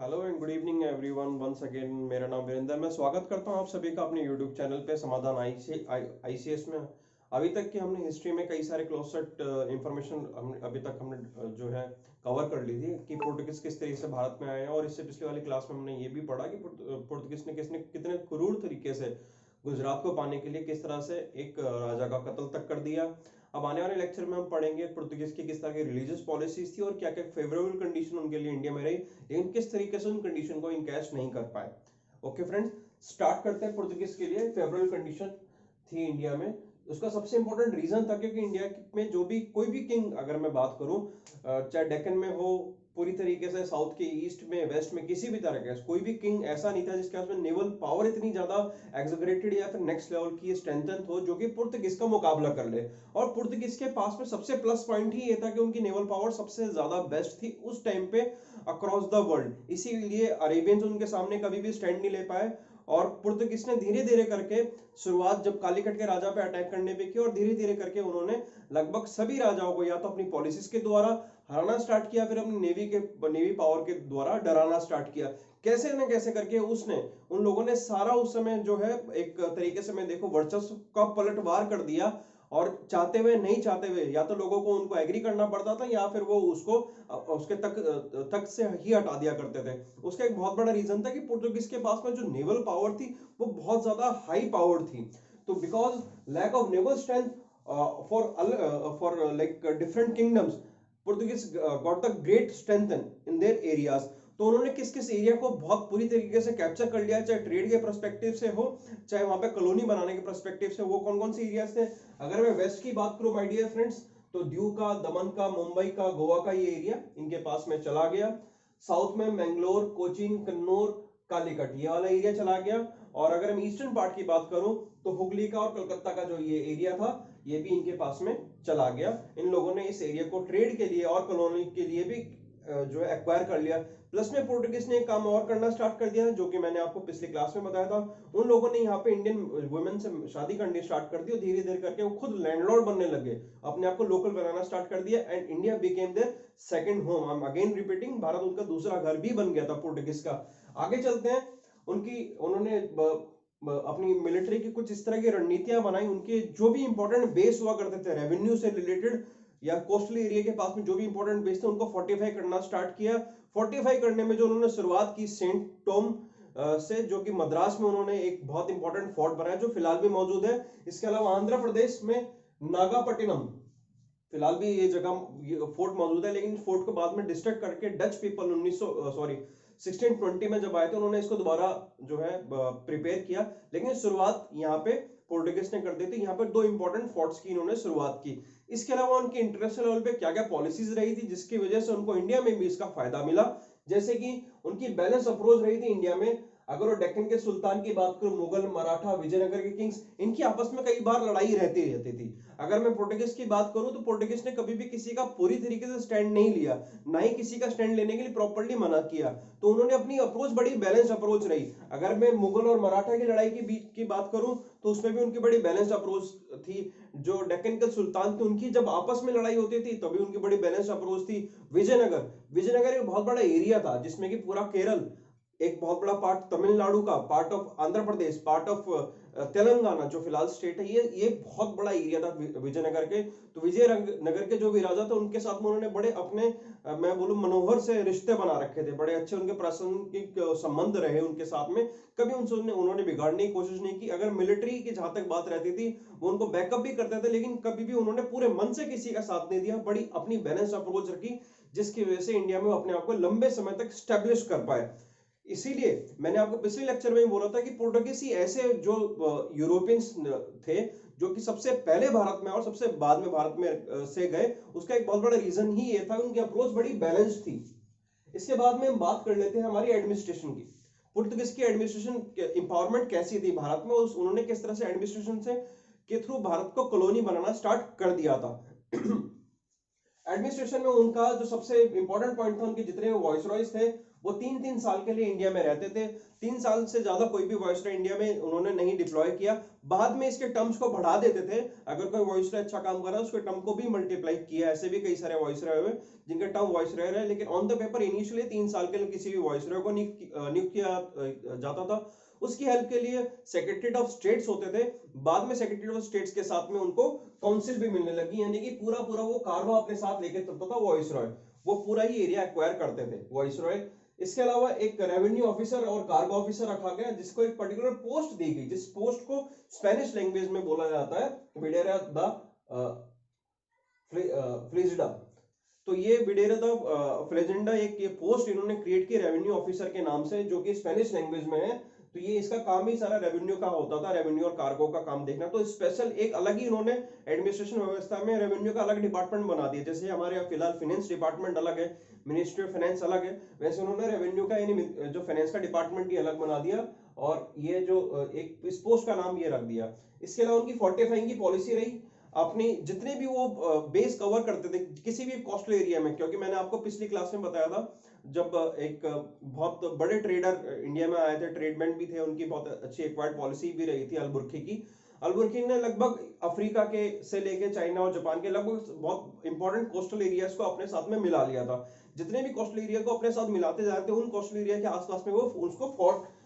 Hello and good evening everyone once again. मेरा नाम वीरेंद्र, मैं स्वागत करता हूं आप सभी का अपने यूट्यूब चैनल पे समाधान आईसीएस में। अभी तक की हमने हिस्ट्री में कई सारे क्लोसेट इंफॉर्मेशन हम अभी तक हमने जो है कवर कर ली थी कि पुर्तगाल किस तरीके से भारत में आए हैं। और इससे पिछले वाली क्लास में हमने ये भी पढ़ा कि पुर्तगाल ने किसने कितने क्रूर तरीके से गुजरात को पाने के लिए किस तरह से एक राजा का कत्ल तक कर दिया। अब आने वाले लेक्चर में हम पढ़ेंगे पुर्तगाल की किस तरह की रिलीजियस पॉलिसीज थी और क्या क्या फेवरेबल कंडीशन उनके लिए इंडिया में रही, लेकिन किस तरीके से उन कंडीशन को इनकैश नहीं कर पाए। ओके फ्रेंड्स, स्टार्ट करते हैं। पुर्तगाल के लिए फेवरेबल कंडीशन थी इंडिया में। उसका सबसे इंपॉर्टेंट रीजन था क्योंकि इंडिया में जो भी कोई भी किंग, अगर मैं बात करूं, चाहे डेक्कन में हो, पूरी तरीके से साउथ के ईस्ट में वेस्ट में किसी भी तरह का कोई भी किंग ऐसा नहीं था जिसके पास में नेवल पावर इतनी ज्यादा एग्जैगरेटेड या फिर नेक्स्ट लेवल की स्ट्रेंथन हो जो कि पुर्तगाल का मुकाबला कर ले। और पुर्तगाल के पास में सबसे प्लस पॉइंट ही ये था कि उनकी नेवल पावर सबसे ज्यादा बेस्ट थी उस टाइम पे अक्रॉस द वर्ल्ड। इसीलिए अरेबियंस उनके सामने कभी भी स्टैंड नहीं ले पाए। और पुर्तगाल ने धीरे धीरे करके शुरुआत जब कालीकट के राजा पे अटैक करने पे की और धीरे धीरे करके उन्होंने लगभग सभी राजाओं को या तो अपनी पॉलिसीज के द्वारा हराना स्टार्ट किया, फिर अपनी नेवी पावर के द्वारा डराना स्टार्ट किया। कैसे न कैसे करके उसने उन लोगों ने सारा उस समय जो है एक तरीके से मैं देखो वर्चस्व का पलटवार कर दिया। और चाहते हुए नहीं चाहते हुए या तो लोगों को उनको एग्री करना पड़ता था या फिर वो उसको उसके तक से ही हटा दिया करते थे। उसका एक बहुत बड़ा रीजन था कि पुर्तगाल के पास में जो नेवल पावर थी वो बहुत ज्यादा हाई पावर थी। तो because lack of naval strength for like different kingdoms, Portugal got the great strength in their areas. तो उन्होंने किस किस एरिया को बहुत पूरी तरीके से कैप्चर कर लिया, चाहे ट्रेड के पर्सपेक्टिव से हो, चाहे वहां पे कॉलोनी बनाने के पर्सपेक्टिव से। वो कौन कौन से एरियाज थे? अगर मैं वेस्ट की बात करूं माय डियर फ्रेंड्स, तो दीव का, दमन का, मुंबई का, गोवा का ये एरिया इनके पास में चला गया। साउथ में मैंगलोर, कोचीन, कन्नौर, कालीकट ये वाला एरिया चला गया। और अगर हम ईस्टर्न पार्ट की बात करूं तो हुगली का और कलकत्ता का जो ये एरिया था ये भी इनके पास में चला गया। इन लोगों ने इस एरिया को ट्रेड के लिए और कॉलोनी के लिए भी जो है एक्वायर कर लिया। प्लस में पुर्तगाल ने एक काम और करना स्टार्ट कर दिया जो कि मैंने आपको पिछली क्लास में बताया था। उन लोगों ने यहाँ पे इंडियन वुमेन से शादी करनी स्टार्ट कर दी और धीरे धीरे करके वो खुद लैंडलॉर्ड बनने लगे, अपने आप को लोकल बनाना स्टार्ट कर दिया। And India became their second home. I am again repeating, Bharat उनका दूसरा घर भी बन गया था पुर्तगाल का। आगे चलते हैं। उन्होंने अपनी मिलिट्री की कुछ इस तरह की रणनीतियां बनाई। उनके जो भी इंपॉर्टेंट बेस हुआ करते थे रेवेन्यू से रिलेटेड या कोस्टल एरिया के पास में जो भी इंपॉर्टेंट बेस थे उनको फोर्टिफाई करना स्टार्ट किया। फोर्टिफाई करने में जो उन्होंने शुरुआत की सेंट टॉम से, जो कि मद्रास में उन्होंने एक बहुत इंपॉर्टेंट फोर्ट बनाया जो फिलहाल भी मौजूद है। इसके अलावा आंध्र प्रदेश में नागापट्टिनम, फिलहाल भी ये जगह फोर्ट मौजूद है, लेकिन फोर्ट को बाद में डिस्ट्रक्ट करके डच पीपल 1620 में जब आए थे उन्होंने इसको दोबारा जो है प्रिपेयर किया। लेकिन शुरुआत यहाँ पे पुर्तगाल ने कर दी थी। यहाँ पर दो इंपॉर्टेंट फोर्ट्स की इन्होंने शुरुआत की। इसके अलावा उनकी इंटरनेशनल लेवल पे क्या क्या पॉलिसीज रही थी जिसकी वजह से उनको इंडिया में भी इसका फायदा मिला। जैसे कि उनकी बैलेंस अप्रोच रही थी इंडिया में। अगर वो डेक्कन के सुल्तान की बात करूं, मुगल, मराठा, विजयनगर के किंग्स, इनकी आपस में कई बार लड़ाई रहती रहती थी। अगर मैं पुर्तगाल की बात करूं तो पुर्तगाल ने कभी भी किसी का पूरी तरीके से स्टैंड नहीं लिया, ना ही किसी का स्टैंड लेने के लिए प्रॉपर्ली मना किया। तो उन्होंने अपनी अप्रोच बड़ी बैलेंस अप्रोच रही। अगर मैं मुगल और मराठा की लड़ाई की बीच की बात करूं तो उसमें भी उनकी बड़ी बैलेंस अप्रोच थी। जो डेक्कन के सुल्तान थे उनकी जब आपस में लड़ाई होती थी तभी उनकी बड़ी बैलेंस अप्रोच थी। विजयनगर, विजयनगर एक बहुत बड़ा एरिया था जिसमें कि पूरा केरल, एक बहुत बड़ा पार्ट तमिलनाडु का, part of Andhra Pradesh, part of Telangana जो फिलहाल स्टेट है, ये बहुत बड़ा एरिया था विजयनगर के। तो विजयनगर के जो भी राजा थे उनके साथ में उन्होंने बड़े अपने मैं बोलूं मनोहर से रिश्ते बना रखे थे। बड़े अच्छे उनके प्रासंगिक संबंध रहे उनके साथ में। कभी उनसे उन्होंने बिगाड़ने की कोशिश नहीं की। अगर मिलिट्री की जहां तक बात रहती थी वो उनको बैकअप भी करते थे, लेकिन कभी भी उन्होंने पूरे मन से किसी का साथ नहीं दिया। बड़ी अपनी बैलेंस अप्रोच रखी जिसकी वजह से इंडिया में अपने आप को लंबे समय तक स्टैब्लिश कर पाए। इसीलिए मैंने आपको पिछले लेक्चर में ही बोला था कि पुर्तगाली ऐसे जो यूरोपियंस थे जो कि सबसे पहले भारत में और सबसे बाद में भारत में से गए, उसका एक बहुत बड़ा रीजन ही ये था, उनकी अप्रोच बड़ी बैलेंस थी। इसके बाद में हम बात कर लेते हैं हमारी एडमिनिस्ट्रेशन की। पुर्तगाल की एडमिनिस्ट्रेशन इंपावरमेंट कैसी थी भारत में, उन्होंने किस तरह से एडमिनिस्ट्रेशन से के थ्रू भारत को कॉलोनी बनाना स्टार्ट कर दिया था। एडमिनिस्ट्रेशन में उनका जो सबसे इंपॉर्टेंट पॉइंट था, उनके जितने वॉइसरॉयज थे वो 3-3 साल के लिए इंडिया में रहते थे। 3 साल से ज्यादा कोई भी वॉइसरॉय इंडिया में उन्होंने नहीं डिप्लॉय किया। बाद में इसके टर्म्स को बढ़ा देते थे, अगर कोई वॉइसरॉय अच्छा काम कर रहा है उसके टर्म को भी मल्टीप्लाई किया। ऐसे भी कई सारे वॉइसरॉय हुए जिनके टर्म वॉइसरॉय रहे, लेकिन ऑन द पेपर इनिशियली 3 साल के लिए किसी भी वॉइसरॉय को नियुक्त किया जाता था। उसकी हेल्प के लिए सेक्रेटरीट ऑफ स्टेट्स होते थे। बाद में सेक्रेटरी ऑफ स्टेट्स के साथ में उनको काउंसिल भी मिलने लगी, यानी कि पूरा पूरा वो कारवा अपने साथ लेके चलता था वॉइसरॉय, वो पूरा ही एरिया एक्वायर करते थे वॉइसरॉय। इसके अलावा एक रेवेन्यू ऑफिसर और कार्गो ऑफिसर रखा गया, जिसको एक पर्टिकुलर पोस्ट दी गई, जिस पोस्ट को स्पेनिश लैंग्वेज में बोला जाता है विडेरा द फ्लिजिडा। तो ये विडेरा द फ्लेजेंडा एक ये पोस्ट इन्होंने क्रिएट की रेवेन्यू ऑफिसर के नाम से, जो कि स्पेनिश लैंग्वेज में है। तो ये इसका काम ही सारा रेवेन्यू का होता था, रेवेन्यू और कार्गो का काम देखना। तो स्पेशल एक अलग ही इन्होंने एडमिनिस्ट्रेशन व्यवस्था में रेवेन्यू का अलग डिपार्टमेंट बना दिया। जैसे हमारे यहाँ फिलहाल फाइनेंस डिपार्टमेंट अलग है, मिनिस्ट्री ऑफ फाइनेंस अलग है, वैसे उन्होंने रेवेन्यू का यानी जो फाइनेंस का डिपार्टमेंट ही अलग बना दिया, और ये जो एक इस पोस्ट का नाम ये रख दिया। इसके अलावा उनकी फोर्टिफाइंग की पॉलिसी रही, अपनी जितने भी वो बेस कवर करते थे किसी भी कोस्टल एरिया में। क्योंकि मैंने आपको पिछली क्लास में बताया था, जब एक बहुत बड़े ट्रेडर इंडिया में आए थे, ट्रेडमैन भी थे, उनकी बहुत अच्छी एक्वायर्ड पॉलिसी भी रही थी अलबुर्की की। अलबुर्की ने लगभग अफ्रीका के से लेके चाइना और जापान के लगभग बहुत इंपॉर्टेंट कोस्टल एरियाज को अपने साथ में मिला लिया था। जितने भी कोस्टल एरिया को अपने साथ मिलाते जा रहे थे, उन कोस्टल एरिया के आसपास में वो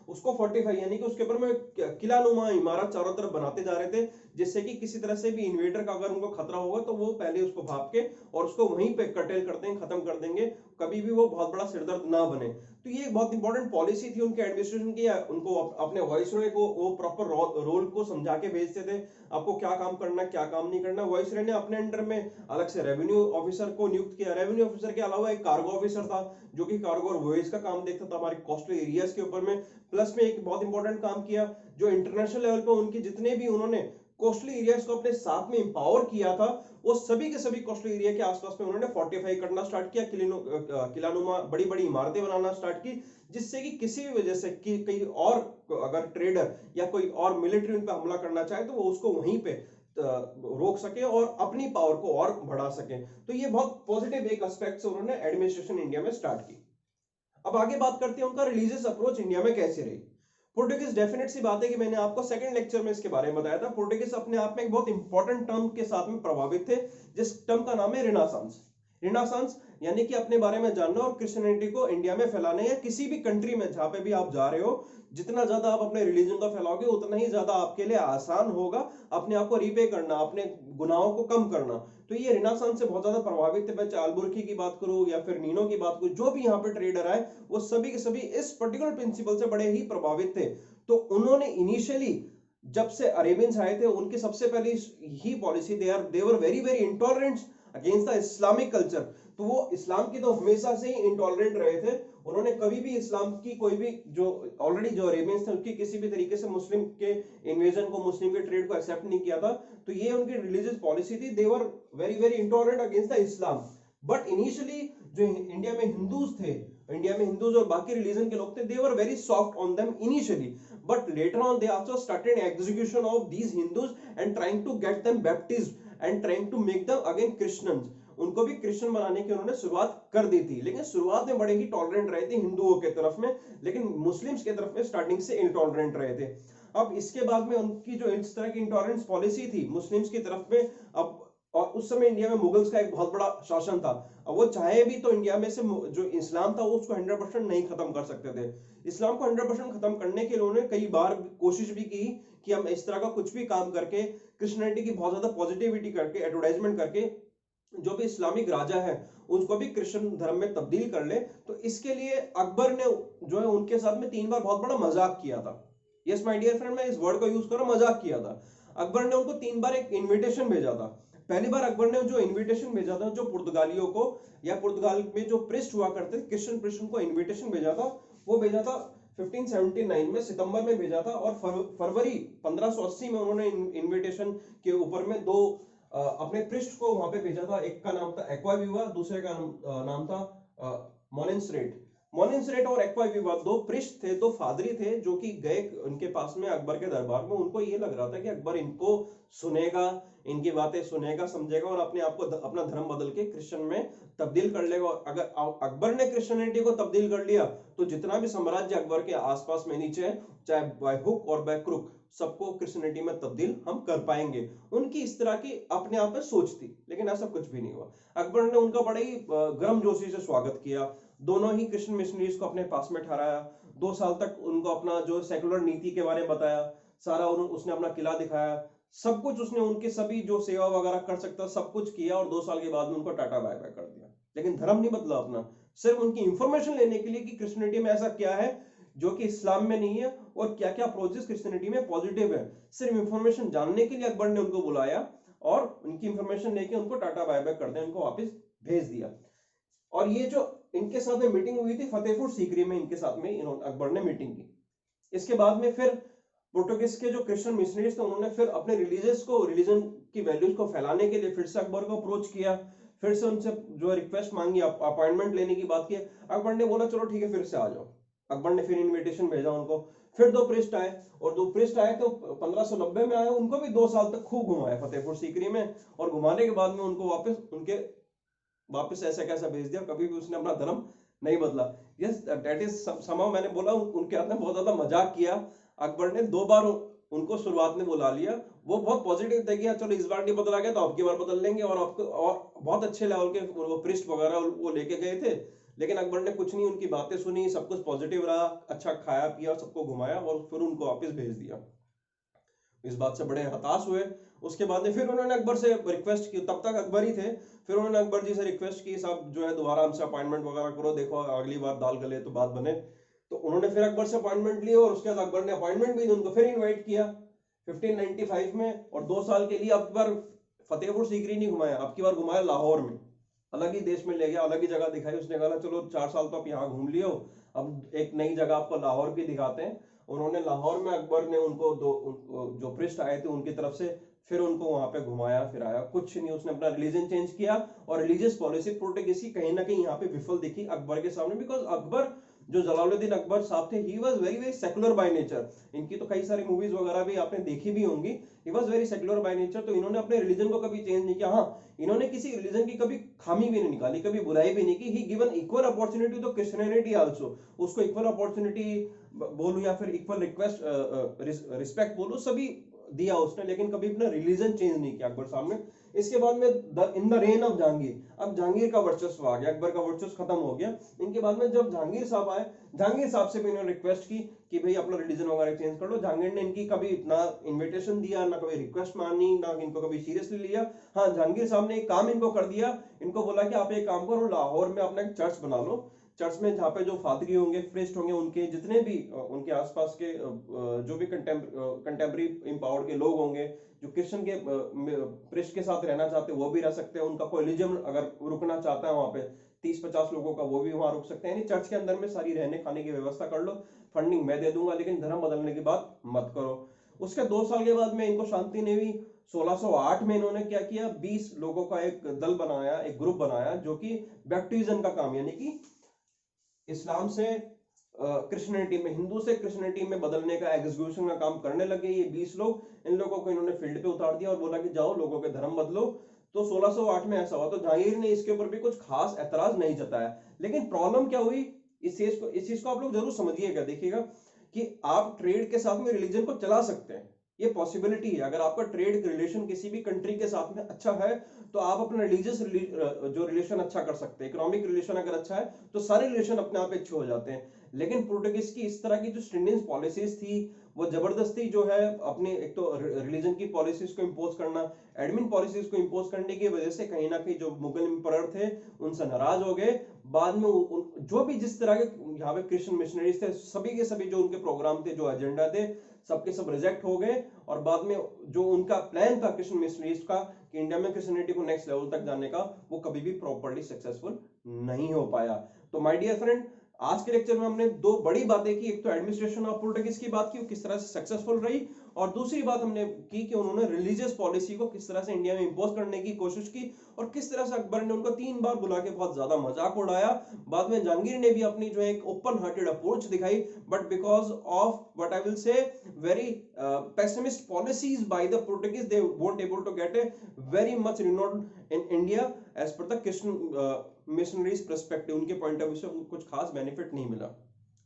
उसको फोर्टिफाई यानी कि उसके ऊपर में किलानुमा इमारत चारों तरफ बनाते जा रहे थे, जिससे कि किसी तरह से भी इन्वेडर का अगर उनको खतरा होगा तो वो पहले उसको भाप के और उसको वहीं पे कटेल कर देंगे, खत्म कर देंगे, कभी भी वो बहुत बड़ा सिरदर्द ना बने। तो ये एक बहुत इंपॉर्टेंट पॉलिसी थी उनके एडमिनिस्ट्रेशन की। उनको अपने वॉइसरॉय को वो प्रॉपर रोल को समझा के भेजते थे, आपको क्या काम करना क्या काम नहीं करना। वॉइसरॉय ने अपने अंडर में अलग से रेवेन्यू ऑफिसर को नियुक्त किया। रेवेन्यू ऑफिसर के अलावा एक कार्गो ऑफिसर था, जो कि कार्गो और वॉयस का काम देखता था हमारे कोस्टल एरियाज के ऊपर में। प्लस में एक बहुत इंपॉर्टेंट काम किया, जो इंटरनेशनल लेवल पे उनके जितने भी उन्होंने कोस्टल एरियाज को अपने साथ में इंपावर किया था, वो सभी के सभी कोस्टल एरिया के आसपास में उन्होंने फोर्टिफाई करना स्टार्ट किया, किलानुमा बड़ी बड़ी इमारतें बनाना स्टार्ट की, जिससे कि किसी भी वजह से कि कहीं और अगर ट्रेडर या कोई और मिलिट्री उन पर हमला करना चाहे तो वो उसको वहीं पे रोक सके और अपनी पावर को और बढ़ा सके। तो ये बहुत पॉजिटिव एक एस्पेक्ट से उन्होंने एडमिनिस्ट्रेशन इंडिया में स्टार्ट की। अब आगे बात करते हैं उनका रिलीजियस अप्रोच इंडिया में कैसे रही। पोर्टुगीज डेफिनेट सी बात है कि मैंने आपको सेकंड लेक्चर में इसके बारे में बताया था, पोर्टुगीज अपने आप में एक बहुत इंपॉर्टेंट टर्म के साथ में प्रभावित थे, जिस टर्म का नाम है रिनासांस। रिनासांस यानी कि अपने बारे में जानना और क्रिश्चियनिटी को इंडिया में फैलाने, या किसी भी कंट्री में जहां पे भी आप जा रहे हो, जितना ज्यादा आप अपने रिलीजन को फैलाओगे उतना ही ज्यादा आपके लिए आसान होगा अपने आप को रिपे करना, अपने गुनाहों को कम करना। तो ये रिनासांस से बहुत ज्यादा प्रभावित थे। मैं चालबुर्की की बात करूं या फिर नीनो की बात करूं, जो भी यहाँ पे ट्रेडर आए वो सभी के सभी इस पर्टिकुलर प्रिंसिपल से बड़े ही प्रभावित थे। तो उन्होंने इनिशियली जब से अरेबियंस आए थे, उनकी सबसे पहली ही policy, they were very very intolerant against the Islamic culture. तो वो इस्लाम की तो हमेशा से ही इंटॉलरेंट रहे थे। उन्होंने कभी भी इस्लाम की कोई भी जो ऑलरेडी जो अरेबियंस थे उसकी किसी भी तरीके से मुस्लिम के इन्वेजन को, मुस्लिम के ट्रेड को एक्सेप्ट नहीं किया था। तो ये उनकी रिलीजियस पॉलिसी थी, they were very very intolerant against the Islam. But initially जो इंडिया में हिंदूज थे, इंडिया में हिंदूज और बाकी रिलीजन के लोग थे, they were very soft on them initially, but later on they also started execution of these Hindus and trying to get them baptized and trying to make them again Christians। उनको भी Christian बनाने की उन्होंने शुरुआत कर दी थी, लेकिन शुरुआत में बड़े ही टॉलरेंट रहे थे हिंदुओं के तरफ में, लेकिन मुस्लिम्स के तरफ में स्टार्टिंग से इनटॉलरेंट रहे थे। अब इसके बाद में उनकी जो इस तरह की इंटॉलरेंस पॉलिसी थी मुस्लिम्स की तरफ में, अब और उस समय इंडिया में मुगल्स का एक बहुत बड़ा शासन था। अब वो चाहे भी तो इंडिया में से जो इस्लाम था वो उसको 100% नहीं खत्म कर सकते थे। इस्लाम को 100% खत्म करने के लिए उन्होंने कई बार कोशिश भी की कि हम इस तरह का कुछ भी काम करके क्रिश्चियनिटी की बहुत ज्यादा पॉजिटिविटी करके, एडवर्टाइजमेंट करके, जो भी इस्लामिक राजा है उनको भी क्रिश्चियन धर्म में तब्दील कर ले। तो इसके लिए अकबर ने जो है उनके साथ में 3 बार बहुत बड़ा मजाक किया था। यस माय डियर फ्रेंड, मैं इस वर्ड को यूज कर रहा हूं, मजाक किया था। अकबर ने उनको 3 बार एक इन्विटेशन भेजा था। पहली बार अकबर ने जो इन्विटेशन भेजा था, जो पुर्तगालियों को या पुर्तगाल में जो प्रिस्ट हुआ करते थे क्रिश्चियन प्रिस्ट, को इन्विटेशन भेजा था, वो भेजा था 1579 में सितंबर में भेजा था। और फरवरी 1580 में उन्होंने इन्विटेशन के ऊपर में 2 अपने प्रिस्ट को वहां पे भेजा था। एक का नाम था एक्वाविवा, दूसरे का नाम था मोनेस्ट्रेट। मोनिनसरेट और एक्वा विवाद, दो पृष्ठ थे, दो फादरी थे जो कि गए उनके पास में अकबर के दरबार में। उनको ये लग रहा था कि अकबर इनको सुनेगा, इनकी बातें सुनेगा, समझेगा और अपने आप को अपना धर्म बदल के क्रिश्चियन में तब्दील कर लेगा। और अगर अकबर ने क्रिश्चियनिटी को तब्दील कर लिया तो जितना भी साम्राज्य अकबर के आसपास में नीचे है, चाहे बाय हुक और बाय क्रुक, सबको क्रिश्चियनिटी में तब्दील हम कर पाएंगे। उनकी इस तरह की अपने आप में सोच थी, लेकिन ऐसा कुछ भी नहीं हुआ। अकबर ने उनका बड़े ही गर्मजोशी से स्वागत किया, दोनों ही क्रिश्चियन मिशनरीज को अपने पास में ठहराया, 2 साल तक उनको अपना जो सेकुलर नीति के बारे में बताया, सारा उसने अपना किला दिखाया, सब कुछ उसने उनके सभी जो सेवा वगैरह कर सकता सब कुछ किया, और 2 साल के बाद में उनको टाटा बाय बाय कर दिया। लेकिन धर्म नहीं बदला अपना, सिर्फ उनकी इंफॉर्मेशन लेने के लिए कि क्रिश्चियनिटी में ऐसा क्या है जो कि इस्लाम में नहीं है और क्या क्या अप्रोचेस क्रिश्चियनिटी में पॉजिटिव है, सिर्फ इंफॉर्मेशन जानने के लिए अकबर ने उनको बुलाया और उनकी इंफॉर्मेशन लेके उनको टाटा बाय बाय कर दिया, उनको वापस भेज दिया। और ये जो इनके साथ में मीटिंग हुई थी फतेहपुर सीकरी में, इनके साथ में इन्होंने अकबर ने मीटिंग की। इसके बाद में फिर पोर्टुगीज के जो क्रिश्चियन मिशनरीज थे उन्होंने फिर अपने रिलीजन की वैल्यूज को फैलाने के लिए फिर से अकबर को अप्रोच किया, फिर से उनसे जो रिक्वेस्ट मांगी, अपॉइंटमेंट लेने की बात की। अकबर ने बोला चलो ठीक है फिर से आ जाओ। अकबर ने फिर इनविटेशन भेजा उनको, फिर 2 पृष्ठ आए, और 2 पृष्ठ आए तो 1590 में आए, उनको भी 2 साल तक खूब घुमाया फतेहपुर सीकरी में, और घुमाने के बाद में उनको वापस ऐसा कैसा भेज दिया, कभी भी उसने अपना धर्म नहीं बदला। यस दैट इज समहाउ, मैंने बोला उनके हाथ में बहुत ज्यादा मजाक किया। अकबर ने 2 बार उनको शुरुआत में बुला लिया, वो बहुत पॉजिटिव थे कि चलो इस बार नहीं बदला गया तो अब की बार बदल लेंगे, और आपको और बहुत अच्छे लेवल के वो पृष्ठ वगैरह वो लेके गए थे। लेकिन अकबर ने कुछ नहीं, उनकी बातें सुनी, सब कुछ पॉजिटिव रहा, अच्छा खाया पिया, सबको घुमाया और फिर उनको वापस भेज दिया। इस बात से बड़े हताश हुए। उसके बाद में फिर उन्होंने अकबर से रिक्वेस्ट की, तब तक अकबर ही थे, फिर उन्होंने अकबर जी से रिक्वेस्ट की साहब जो है दोबारा हमसे अपॉइंटमेंट वगैरह करो, देखो अगली बार दाल गले तो बात बने। तो उन्होंने फिर अकबर से अपॉइंटमेंट ली और उसके बाद अकबर ने अपॉइंटमेंट भी उनको फिर इनवाइट किया 1595 में, और 2 साल के लिए अब की बार फतेहपुर सीकरी नहीं घुमाया, अब की बार घुमाया लाहौर में, अलग ही देश में ले गया, अलग ही जगह दिखाई। उसने कहा चलो 4 साल तो आप यहाँ घूम लियो, अब एक नई जगह आपको लाहौर की दिखाते हैं। उन्होंने लाहौर में अकबर ने उनको जो पृष्ठ आए थे उनकी तरफ से फिर उनको वहां पे घुमाया फिराया, कुछ नहीं, उसने अपना रिलीजन चेंज किया, और रिलीजियस पॉलिसी पोर्टुगीज की कहीं ना कहीं यहाँ पे विफल दिखी अकबर के सामने, बिकॉज अकबर जो जलालुद्दीन अकबर साहब थे, he was very very secular by nature. इनकी तो कई सारी मूवीज वगैरह भी आपने देखी भी होंगी, he was very secular by nature. तो इन्होंने अपने रिलीजन को कभी चेंज नहीं किया। हाँ, इन्होंने किसी रिलीजन की कभी खामी भी नहीं निकाली, कभी बुराई भी नहीं की। He given equal opportunity to Christianity also, उसको इक्वल अपॉर्चुनिटी बोलूं या फिर इक्वल रिक्वेस्ट रिस्पेक्ट बोलूं, सभी दिया उसने, लेकिन कभी अपना रिलीजन चेंज नहीं किया अकबर साहब ने। इसके बाद में in the rain of Jahangir, अब जहांगीर का वर्चस्व आ गया, अकबर का वर्चस्व खत्म हो गया। इनके बाद में जब जहांगीर साहब आए, जहांगीर साहब से भी इन्होंने रिक्वेस्ट की कि भाई अपना रिलीजन वगैरह चेंज कर लो। जहांगीर ने इनकी कभी ना इन्विटेशन दिया, ना कभी रिक्वेस्ट मानी, ना इनको कभी सीरियसली लिया। हाँ, जहांगीर साहब ने एक काम इनको कर दिया, इनको बोला कि आप एक काम करो, लाहौर में अपना एक चर्च बना लो, चर्च में जहाँ पे जो फादरी होंगे, प्रीस्ट होंगे, उनके जितने भी उनके आसपास के जो भी कंटेम्प्रेरी इंपावर्ड के लोग होंगे, जो क्रिश्चियन के प्रीस्ट के साथ रहना चाहते हैं वो भी रह सकते हैं। उनका कोई रिलीजन अगर रुकना चाहता है वहां पे 30-50 लोगों का, वो भी वहां रुक सकते हैं। यानी चर्च के अंदर में सारी रहने खाने की व्यवस्था कर लो, फंडिंग मैं दे दूंगा, लेकिन धर्म बदलने की बात मत करो। उसके 2 साल के बाद में इनको शांति नहीं हुई। 1608 में इन्होंने क्या किया, 20 लोगों का एक दल बनाया, एक ग्रुप बनाया, जो कि बैप्टिज्म का काम, यानी कि इस्लाम से क्रिश्चियनिटी में, हिंदू से क्रिश्चियनिटी में बदलने का, एग्जीक्यूशन का काम करने लगे ये 20 लोग। इन लोगों को इन्होंने फील्ड पे उतार दिया और बोला कि जाओ लोगों के धर्म बदलो। तो 1608 में ऐसा हुआ। तो जहांगीर ने इसके ऊपर भी कुछ खास ऐतराज नहीं जताया। लेकिन प्रॉब्लम क्या हुई, इस चीज को आप लोग जरूर समझिएगा, देखिएगा कि आप ट्रेड के साथ में रिलीजन को चला सकते हैं, ये पॉसिबिलिटी है। अगर आपका ट्रेड रिलेशन किसी भी कंट्री के साथ में अच्छा है तो आप अपना रिलीजियस जो रिलेशन अच्छा कर सकते हैं। इकोनॉमिक रिलेशन अगर अच्छा है तो सारे रिलेशन अपने आप अच्छे हो जाते हैं। लेकिन पोर्टुगीज की इस तरह की जो स्ट्रिंजेंट पॉलिसीज थी, वो जबरदस्ती जो है अपने एक तो रिलीजन की पॉलिसीज को इंपोज करना, एडमिन पॉलिसीज को इंपोज करने की वजह से कहीं ना कहीं जो मुगल एम्परर थे उनसे नाराज हो गए। बाद में जो भी जिस तरह के यहाँ पे क्रिश्चियन मिशनरीज थे, सभी के सभी जो उनके प्रोग्राम थे, जो एजेंडा थे, सबके सब रिजेक्ट हो गए। और बाद में जो उनका प्लान था क्रिश्चियन मिशनरीज का कि इंडिया में क्रिश्चियनिटी को नेक्स्ट लेवल तक जाने का, वो कभी भी प्रॉपर्ली सक्सेसफुल नहीं हो पाया। तो माय डियर फ्रेंड, आज के लेक्चर में हमने दो बड़ी बातें की, एक तो एडमिनिस्ट्रेशन ऑफ पोर्टुगीज की बात की, किस तरह से सक्सेसफुल रही, और दूसरी बात हमने की कि उन्होंने रिलीजियस पॉलिसी को किस तरह से इंडिया में इंपोज करने की कोशिश की, और किस तरह से अकबर ने उनको 3 बार बुला के बहुत ज्यादा मजाक उड़ाया। बाद में जहांगीर ने भी अपनी जो है एक ओपन हार्टेड अप्रोच दिखाई, but because of what I will say very pessimist policies by the Portuguese, they won't able to get a very much renowned in India as per the Christian missionaries perspective. उनके point of view से कुछ खास benefit नहीं मिला।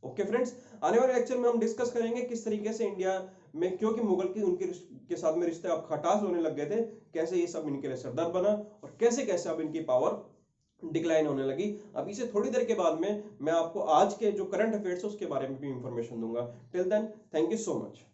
Okay friends, आने वाले lecture में हम डिस्कस करेंगे किस तरीके से इंडिया में, क्योंकि मुगल की उनके के साथ में रिश्ते अब खटास होने लग गए थे, कैसे ये सब इनके लिए सरदर्द बना, और कैसे कैसे अब इनकी पावर डिक्लाइन होने लगी। अभी से थोड़ी देर के बाद में मैं आपको आज के जो करंट अफेयर्स है उसके बारे में भी इंफॉर्मेशन दूंगा। Till then, thank you so much.